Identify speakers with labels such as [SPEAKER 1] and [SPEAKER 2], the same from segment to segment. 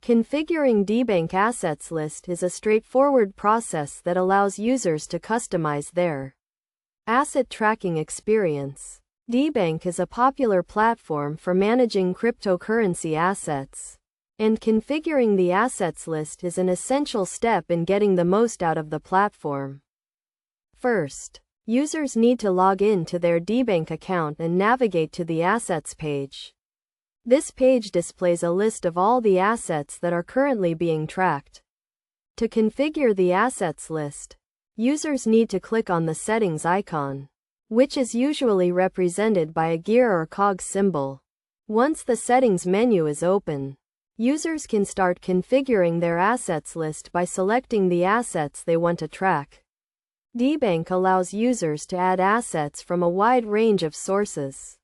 [SPEAKER 1] Configuring Debank Assets List is a straightforward process that allows users to customize their asset tracking experience. Debank is a popular platform for managing cryptocurrency assets, and configuring the assets list is an essential step in getting the most out of the platform. First, users need to log in to their Debank account and navigate to the Assets page. This page displays a list of all the assets that are currently being tracked. To configure the assets list, users need to click on the settings icon, which is usually represented by a gear or cog symbol. Once the settings menu is open, users can start configuring their assets list by selecting the assets they want to track. Debank allows users to add assets from a wide range of sources,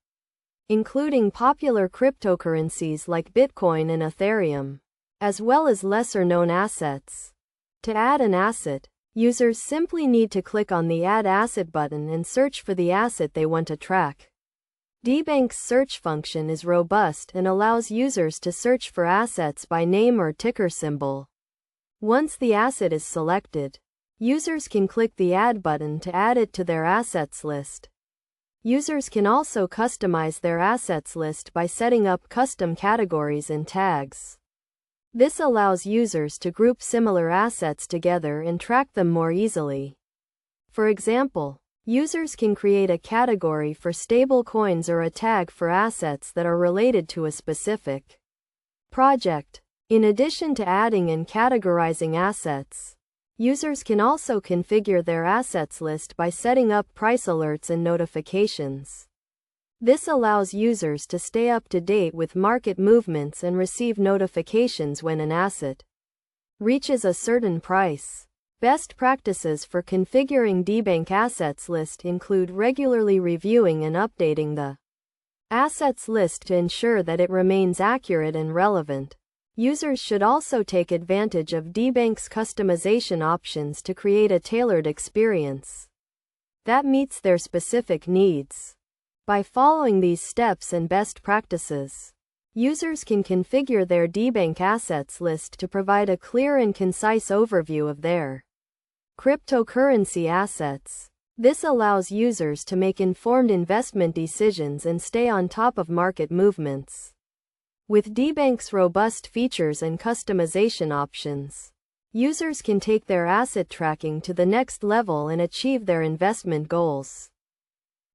[SPEAKER 1] including popular cryptocurrencies like Bitcoin and Ethereum, as well as lesser-known assets. To add an asset, users simply need to click on the Add Asset button and search for the asset they want to track. Debank's search function is robust and allows users to search for assets by name or ticker symbol. Once the asset is selected, users can click the Add button to add it to their assets list. Users can also customize their assets list by setting up custom categories and tags. This allows users to group similar assets together and track them more easily. For example, users can create a category for stable coins or a tag for assets that are related to a specific project. In addition to adding and categorizing assets, users can also configure their assets list by setting up price alerts and notifications. This allows users to stay up to date with market movements and receive notifications when an asset reaches a certain price. Best practices for configuring Debank Assets List include regularly reviewing and updating the assets list to ensure that it remains accurate and relevant. Users should also take advantage of Debank's customization options to create a tailored experience that meets their specific needs. By following these steps and best practices, users can configure their Debank Assets List to provide a clear and concise overview of their cryptocurrency assets. This allows users to make informed investment decisions and stay on top of market movements. With Debank's robust features and customization options, users can take their asset tracking to the next level and achieve their investment goals.